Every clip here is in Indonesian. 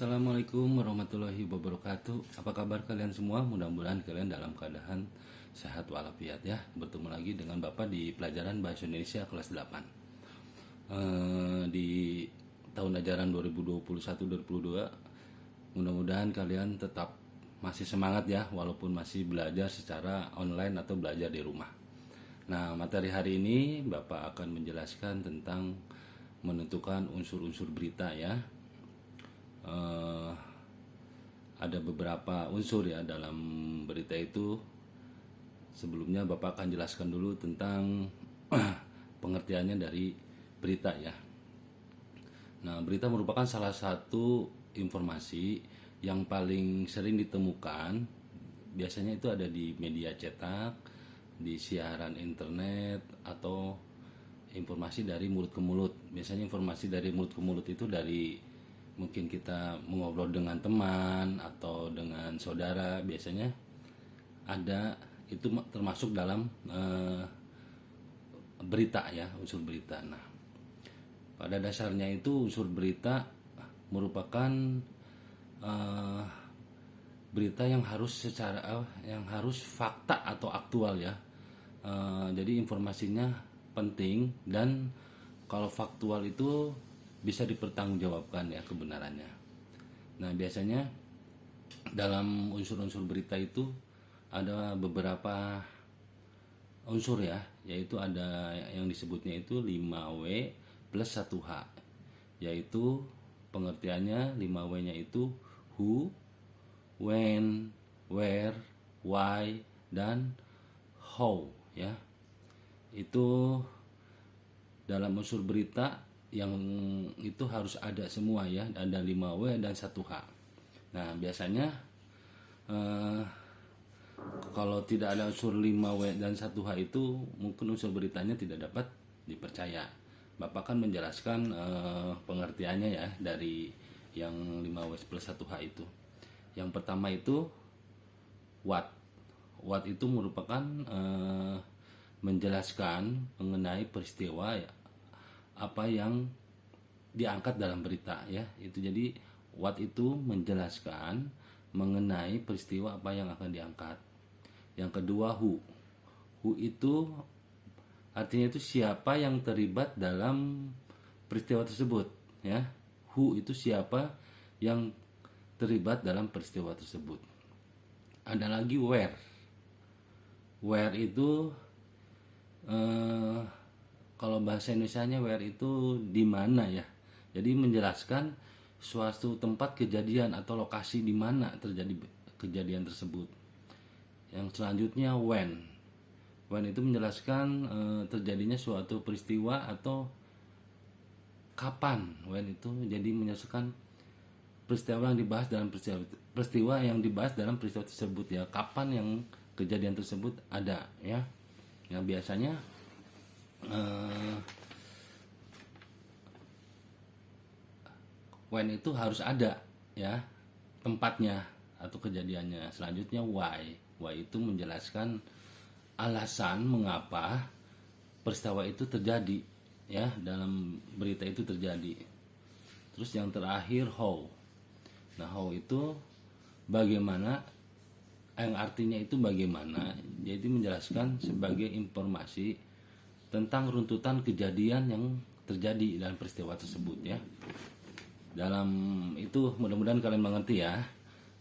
Assalamualaikum warahmatullahi wabarakatuh. Apa kabar kalian semua? Mudah-mudahan kalian dalam keadaan sehat walafiat ya. Bertemu lagi dengan Bapak di pelajaran Bahasa Indonesia kelas 8. Di tahun ajaran 2021-2022, mudah-mudahan kalian tetap masih semangat ya, walaupun masih belajar secara online atau belajar di rumah. Nah, materi hari ini Bapak akan menjelaskan tentang menentukan unsur-unsur berita ya. Ada beberapa unsur ya dalam berita itu. Sebelumnya Bapak akan jelaskan dulu tentang pengertiannya dari berita ya. Nah, berita merupakan salah satu informasi yang paling sering ditemukan. Biasanya itu ada di media cetak, di siaran internet, atau informasi dari mulut ke mulut. Biasanya informasi dari mulut ke mulut itu dari mungkin kita mengobrol dengan teman atau dengan saudara, biasanya ada itu termasuk dalam berita ya, unsur berita. Nah, pada dasarnya itu unsur berita merupakan berita yang harus yang harus fakta atau aktual ya. Jadi informasinya penting, dan kalau faktual itu bisa dipertanggungjawabkan ya kebenarannya. Nah, biasanya dalam unsur-unsur berita itu ada beberapa unsur ya, yaitu ada yang disebutnya itu 5W plus 1H, yaitu pengertiannya 5W-nya itu who, when, where, why, dan how ya. Itu dalam unsur berita yang itu harus ada semua ya, ada 5W dan 1H. Nah, biasanya kalau tidak ada unsur 5W dan 1H itu mungkin unsur beritanya tidak dapat dipercaya. Bapak kan menjelaskan pengertiannya ya dari yang 5W plus 1H itu. Yang pertama itu what. What itu merupakan menjelaskan mengenai peristiwa ya, apa yang diangkat dalam berita ya. Itu jadi what itu menjelaskan mengenai peristiwa apa yang akan diangkat. Yang kedua who. Who itu artinya itu siapa yang terlibat dalam peristiwa tersebut ya. Who itu siapa yang terlibat dalam peristiwa tersebut. Ada lagi where. Where itu kalau bahasa Indonesianya where itu di mana ya. Jadi menjelaskan suatu tempat kejadian atau lokasi di mana terjadi kejadian tersebut. Yang selanjutnya when. When itu menjelaskan terjadinya suatu peristiwa atau kapan. When itu jadi menjelaskan peristiwa yang dibahas dalam peristiwa yang dibahas dalam peristiwa tersebut ya. Kapan yang kejadian tersebut ada ya. Yang biasanya when itu harus ada ya tempatnya atau kejadiannya. Selanjutnya why. Why itu menjelaskan alasan mengapa peristiwa itu terjadi ya, dalam berita itu terjadi. Terus yang terakhir how. Nah, how itu bagaimana, yang artinya itu bagaimana, jadi menjelaskan sebagai informasi tentang runtutan kejadian yang terjadi dalam peristiwa tersebut ya. Dalam itu mudah-mudahan kalian mengerti ya.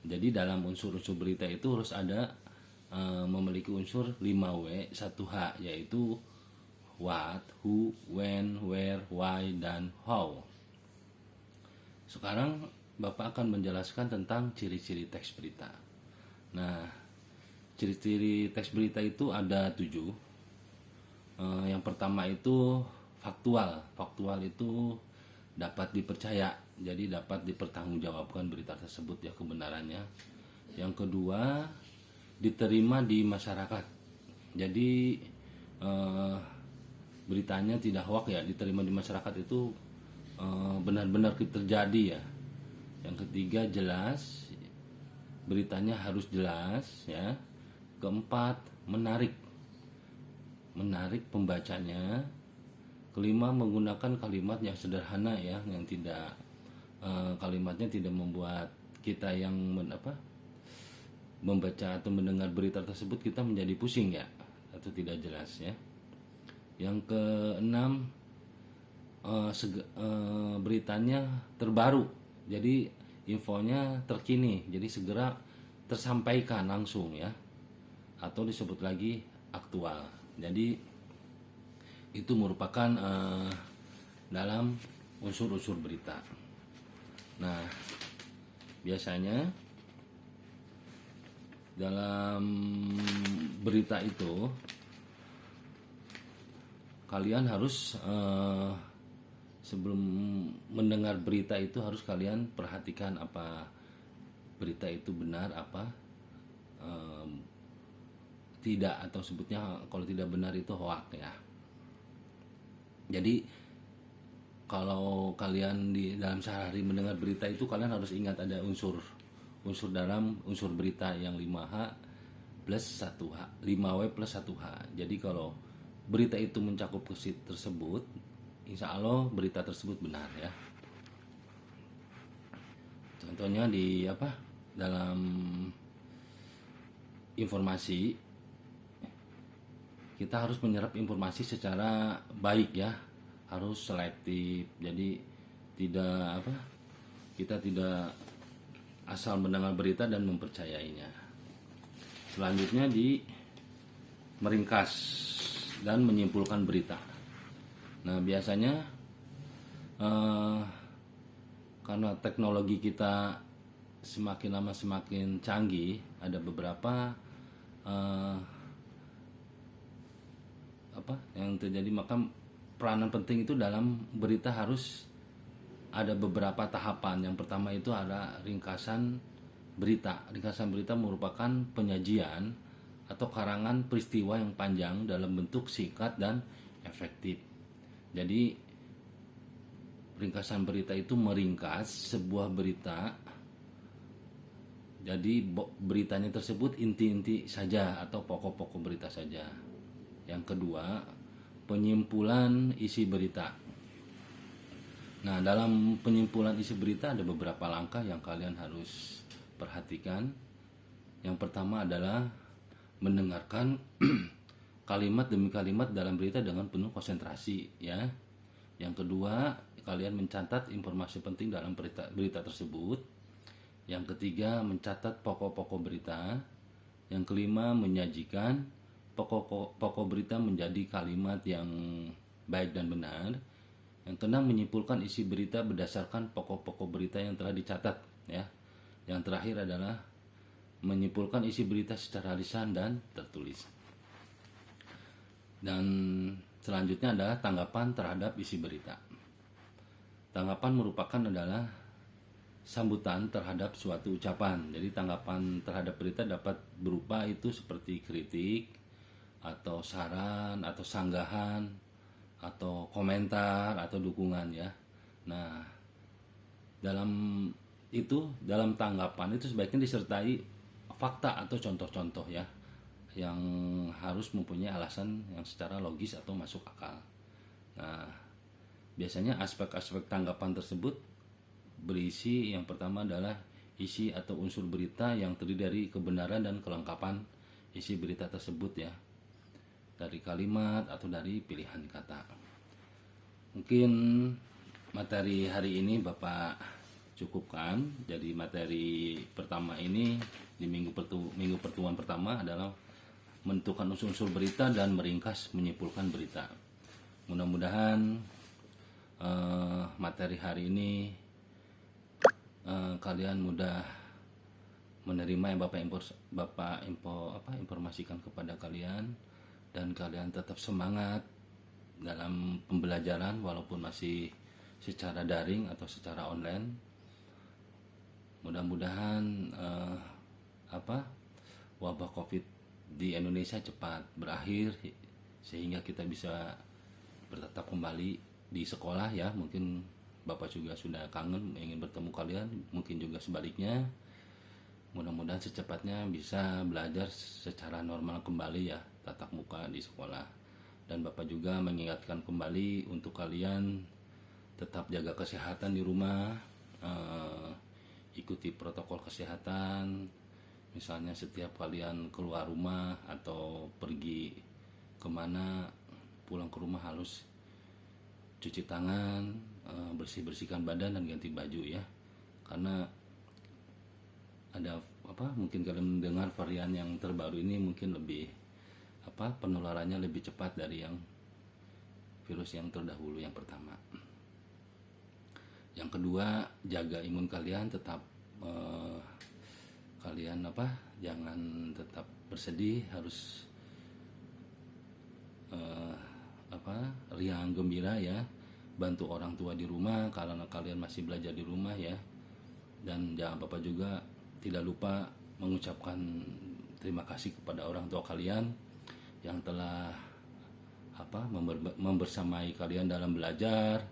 Jadi dalam unsur-unsur berita itu harus ada memiliki unsur 5W 1H, yaitu what, who, when, where, why, dan how. Sekarang Bapak akan menjelaskan tentang ciri-ciri teks berita. Nah, ciri-ciri teks berita itu ada 7. Yang pertama itu faktual. Faktual itu dapat dipercaya, jadi dapat dipertanggungjawabkan berita tersebut ya kebenarannya. Yang kedua, diterima di masyarakat. Jadi beritanya tidak hoax ya, diterima di masyarakat itu benar-benar terjadi ya. Yang ketiga, jelas. Beritanya harus jelas ya. Keempat, menarik pembacanya. Kelima, menggunakan kalimat yang sederhana ya, yang tidak kalimatnya tidak membuat kita yang membaca atau mendengar berita tersebut kita menjadi pusing ya, atau tidak jelas ya. Yang keenam, beritanya terbaru, jadi infonya terkini, jadi segera tersampaikan langsung ya, atau disebut lagi aktual. Jadi itu merupakan dalam unsur-unsur berita. Nah, biasanya dalam berita itu kalian harus sebelum mendengar berita itu harus kalian perhatikan apa berita itu benar apa tidak, atau sebutnya kalau tidak benar itu hoax ya. Jadi kalau kalian di dalam sehari mendengar berita itu kalian harus ingat ada unsur dalam unsur berita yang 5H plus 1H, 5W plus 1H. Jadi kalau berita itu mencakup kesit tersebut, insya Allah berita tersebut benar ya. Contohnya di dalam informasi, kita harus menyerap informasi secara baik ya, harus selektif. Jadi kita tidak asal mendengar berita dan mempercayainya. Selanjutnya di meringkas dan menyimpulkan berita. Nah, biasanya karena teknologi kita semakin lama semakin canggih, ada beberapa yang terjadi, maka peranan penting itu dalam berita harus ada beberapa tahapan. Yang pertama itu ada ringkasan berita. Ringkasan berita merupakan penyajian atau karangan peristiwa yang panjang dalam bentuk singkat dan efektif. Jadi ringkasan berita itu meringkas sebuah berita. Jadi beritanya tersebut inti-inti saja atau pokok-pokok berita saja. Yang kedua, penyimpulan isi berita. Nah, dalam penyimpulan isi berita ada beberapa langkah yang kalian harus perhatikan. Yang pertama adalah mendengarkan kalimat demi kalimat dalam berita dengan penuh konsentrasi ya. Yang kedua, kalian mencatat informasi penting dalam berita tersebut. Yang ketiga, mencatat pokok-pokok berita. Yang kelima, menyajikan pokok berita menjadi kalimat yang baik dan benar. Yang keenam, menyimpulkan isi berita berdasarkan pokok-pokok berita yang telah dicatat ya. Yang terakhir adalah menyimpulkan isi berita secara lisan dan tertulis. Dan selanjutnya adalah tanggapan terhadap isi berita. Tanggapan merupakan adalah sambutan terhadap suatu ucapan. Jadi tanggapan terhadap berita dapat berupa itu seperti kritik, atau saran, atau sanggahan, atau komentar, atau dukungan ya. Nah, dalam tanggapan itu sebaiknya disertai fakta atau contoh-contoh ya, yang harus mempunyai alasan yang secara logis atau masuk akal. Nah, biasanya aspek-aspek tanggapan tersebut berisi, yang pertama adalah isi atau unsur berita yang terdiri dari kebenaran dan kelengkapan isi berita tersebut ya, dari kalimat atau dari pilihan kata. Mungkin materi hari ini Bapak cukupkan. Jadi materi pertama ini di minggu pertemuan pertama adalah menentukan unsur-unsur berita dan meringkas menyimpulkan berita. Mudah-mudahan materi hari ini kalian mudah menerima yang Bapak informasikan kepada kalian, dan kalian tetap semangat dalam pembelajaran walaupun masih secara daring atau secara online. Mudah-mudahan wabah Covid di Indonesia cepat berakhir sehingga kita bisa bertatap kembali di sekolah ya. Mungkin Bapak juga sudah kangen ingin bertemu kalian, mungkin juga sebaliknya. Mudah-mudahan secepatnya bisa belajar secara normal kembali ya, tatap muka di sekolah. Dan Bapak juga mengingatkan kembali untuk kalian tetap jaga kesehatan di rumah, eh, ikuti protokol kesehatan. Misalnya setiap kalian keluar rumah atau pergi kemana, pulang ke rumah harus cuci tangan, bersihkan badan dan ganti baju ya. Karena ada mungkin kalian mendengar varian yang terbaru ini mungkin lebih penularannya lebih cepat dari yang virus yang terdahulu yang pertama. Yang kedua, jaga imun kalian, tetap kalian jangan tetap bersedih, harus riang gembira ya, bantu orang tua di rumah karena kalian masih belajar di rumah ya. Dan jangan lupa juga, tidak lupa mengucapkan terima kasih kepada orang tua kalian yang telah membersamai kalian dalam belajar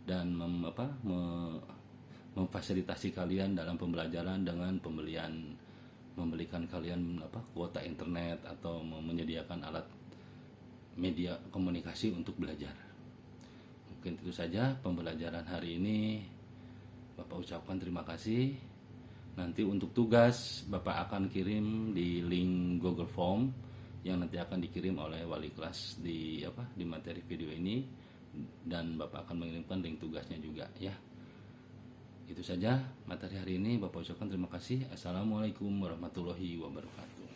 dan memfasilitasi kalian dalam pembelajaran dengan membelikan kalian kuota internet atau menyediakan alat media komunikasi untuk belajar. Mungkin itu saja pembelajaran hari ini. Bapak ucapkan terima kasih. Nanti untuk tugas Bapak akan kirim di link Google Form yang nanti akan dikirim oleh wali kelas di materi video ini, dan Bapak akan mengirimkan link tugasnya juga ya. Itu saja materi hari ini. Bapak ucapkan terima kasih. Assalamualaikum warahmatullahi wabarakatuh.